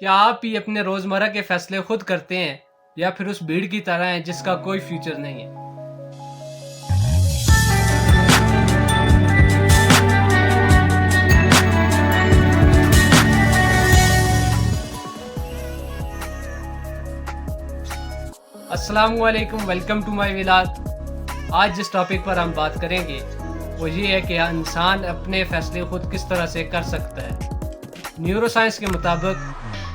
کیا آپ بھی اپنے روزمرہ کے فیصلے خود کرتے ہیں یا پھر اس بھیڑ کی طرح ہیں جس کا کوئی فیوچر نہیں ہے؟ السلام علیکم، ویلکم ٹو مائی ولاگ۔ آج جس ٹاپک پر ہم بات کریں گے وہ یہ ہے کہ انسان اپنے فیصلے خود کس طرح سے کر سکتا ہے۔ نیورو سائنس کے مطابق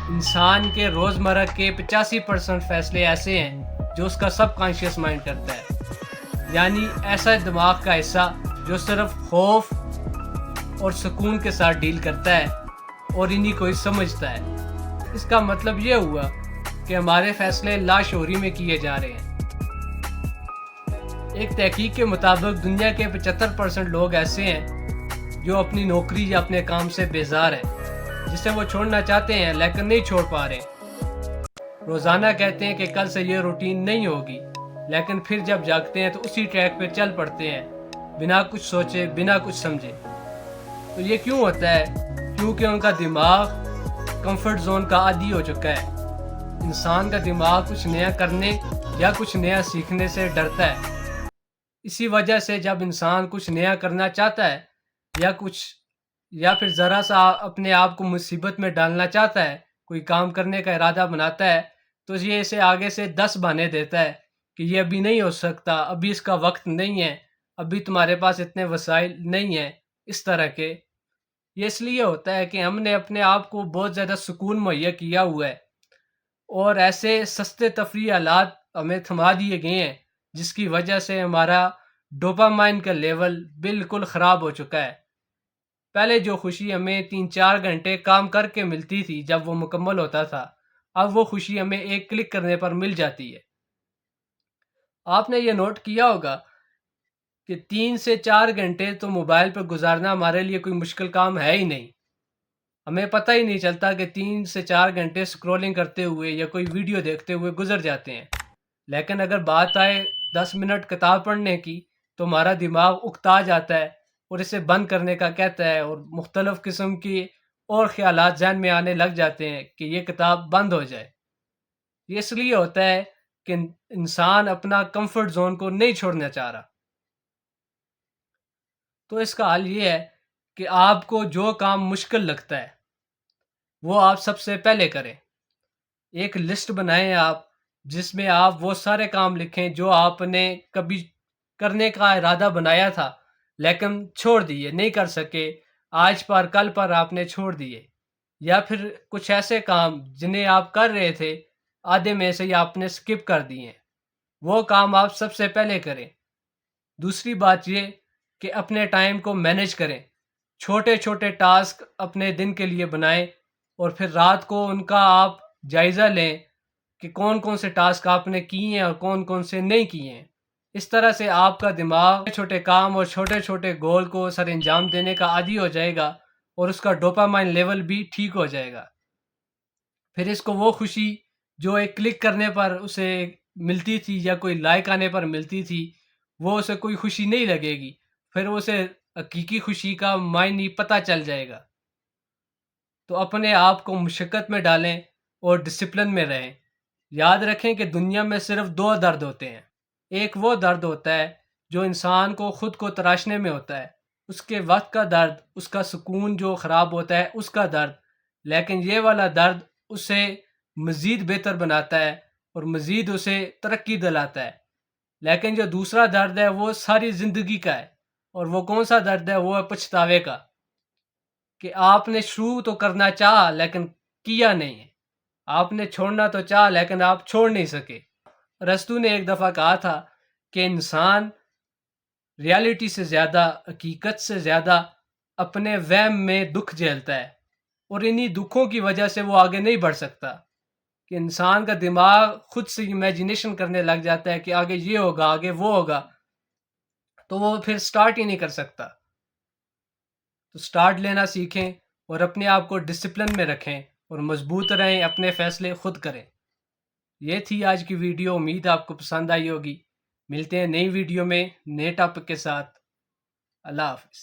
انسان کے روزمرہ کے 85% فیصلے ایسے ہیں جو اس کا سب کانشیس مائنڈ کرتا ہے، یعنی ایسا دماغ کا حصہ جو صرف خوف اور سکون کے ساتھ ڈیل کرتا ہے اور انہی کو ہی سمجھتا ہے۔ اس کا مطلب یہ ہوا کہ ہمارے فیصلے لاشعوری میں کیے جا رہے ہیں۔ ایک تحقیق کے مطابق دنیا کے 75% لوگ ایسے ہیں جو اپنی نوکری یا اپنے کام سے بیزار ہیں، جسے وہ چھوڑنا چاہتے ہیں لیکن نہیں چھوڑ پا رہے۔ روزانہ کہتے ہیں کہ کل سے یہ روٹین نہیں ہوگی، لیکن پھر جب جاگتے ہیں تو اسی ٹریک پہ چل پڑتے ہیں، بنا کچھ سوچے، بنا کچھ سمجھے۔ تو یہ کیوں ہوتا ہے؟ کیونکہ ان کا دماغ کمفرٹ زون کا عادی ہو چکا ہے۔ انسان کا دماغ کچھ نیا کرنے یا کچھ نیا سیکھنے سے ڈرتا ہے۔ اسی وجہ سے جب انسان کچھ نیا کرنا چاہتا ہے یا پھر ذرا سا اپنے آپ کو مصیبت میں ڈالنا چاہتا ہے، کوئی کام کرنے کا ارادہ بناتا ہے، تو یہ اسے آگے سے 10 بہانے دیتا ہے کہ یہ ابھی نہیں ہو سکتا، ابھی اس کا وقت نہیں ہے، ابھی تمہارے پاس اتنے وسائل نہیں ہیں، اس طرح کے۔ یہ اس لیے ہوتا ہے کہ ہم نے اپنے آپ کو بہت زیادہ سکون مہیا کیا ہوا ہے اور ایسے سستے تفریحی آلات ہمیں تھما دیے گئے ہیں جس کی وجہ سے ہمارا ڈوپامائن کا لیول بالکل خراب ہو چکا ہے۔ پہلے جو خوشی ہمیں 3-4 گھنٹے کام کر کے ملتی تھی جب وہ مکمل ہوتا تھا، اب وہ خوشی ہمیں ایک کلک کرنے پر مل جاتی ہے۔ آپ نے یہ نوٹ کیا ہوگا کہ 3 سے 4 گھنٹے تو موبائل پر گزارنا ہمارے لیے کوئی مشکل کام ہے ہی نہیں۔ ہمیں پتہ ہی نہیں چلتا کہ 3 سے 4 گھنٹے سکرولنگ کرتے ہوئے یا کوئی ویڈیو دیکھتے ہوئے گزر جاتے ہیں۔ لیکن اگر بات آئے 10 منٹ کتاب پڑھنے کی تو ہمارا دماغ اکتا جاتا ہے اور اسے بند کرنے کا کہتا ہے، اور مختلف قسم کی اور خیالات ذہن میں آنے لگ جاتے ہیں کہ یہ کتاب بند ہو جائے۔ یہ اس لیے ہوتا ہے کہ انسان اپنا کمفرٹ زون کو نہیں چھوڑنا چاہ رہا۔ تو اس کا حل یہ ہے کہ آپ کو جو کام مشکل لگتا ہے وہ آپ سب سے پہلے کریں۔ ایک لسٹ بنائیں آپ، جس میں آپ وہ سارے کام لکھیں جو آپ نے کبھی کرنے کا ارادہ بنایا تھا لیکن چھوڑ دیے، نہیں کر سکے، آج پر کل پر آپ نے چھوڑ دیے، یا پھر کچھ ایسے کام جنہیں آپ کر رہے تھے آدھے میں سے آپ نے سکپ کر دیے، وہ کام آپ سب سے پہلے کریں۔ دوسری بات یہ کہ اپنے ٹائم کو مینیج کریں، چھوٹے چھوٹے ٹاسک اپنے دن کے لیے بنائیں اور پھر رات کو ان کا آپ جائزہ لیں کہ کون کون سے ٹاسک آپ نے کیے ہیں اور کون کون سے نہیں کیے ہیں۔ اس طرح سے آپ کا دماغ چھوٹے کام اور چھوٹے چھوٹے گول کو سر انجام دینے کا عادی ہو جائے گا اور اس کا ڈوپامائن لیول بھی ٹھیک ہو جائے گا۔ پھر اس کو وہ خوشی جو ایک کلک کرنے پر اسے ملتی تھی یا کوئی لائک آنے پر ملتی تھی، وہ اسے کوئی خوشی نہیں لگے گی، پھر اسے حقیقی خوشی کا معنی پتہ چل جائے گا۔ تو اپنے آپ کو مشقت میں ڈالیں اور ڈسپلن میں رہیں۔ یاد رکھیں کہ دنیا میں صرف 2 درد ہوتے ہیں۔ ایک وہ درد ہوتا ہے جو انسان کو خود کو تراشنے میں ہوتا ہے، اس کے وقت کا درد، اس کا سکون جو خراب ہوتا ہے اس کا درد، لیکن یہ والا درد اسے مزید بہتر بناتا ہے اور مزید اسے ترقی دلاتا ہے۔ لیکن جو دوسرا درد ہے وہ ساری زندگی کا ہے، اور وہ کون سا درد ہے؟ وہ ہے پچھتاوے کا، کہ آپ نے شروع تو کرنا چاہا لیکن کیا نہیں ہے، آپ نے چھوڑنا تو چاہا لیکن آپ چھوڑ نہیں سکے۔ ارسطو نے ایک دفعہ کہا تھا کہ انسان ریالٹی سے زیادہ، حقیقت سے زیادہ اپنے وہم میں دکھ جھیلتا ہے، اور انہی دکھوں کی وجہ سے وہ آگے نہیں بڑھ سکتا، کہ انسان کا دماغ خود سے امیجنیشن کرنے لگ جاتا ہے کہ آگے یہ ہوگا، آگے وہ ہوگا، تو وہ پھر سٹارٹ ہی نہیں کر سکتا۔ تو سٹارٹ لینا سیکھیں اور اپنے آپ کو ڈسپلن میں رکھیں اور مضبوط رہیں، اپنے فیصلے خود کریں۔ یہ تھی آج کی ویڈیو، امید آپ کو پسند آئی ہوگی۔ ملتے ہیں نئی ویڈیو میں نئے ٹاپک کے ساتھ۔ اللہ حافظ۔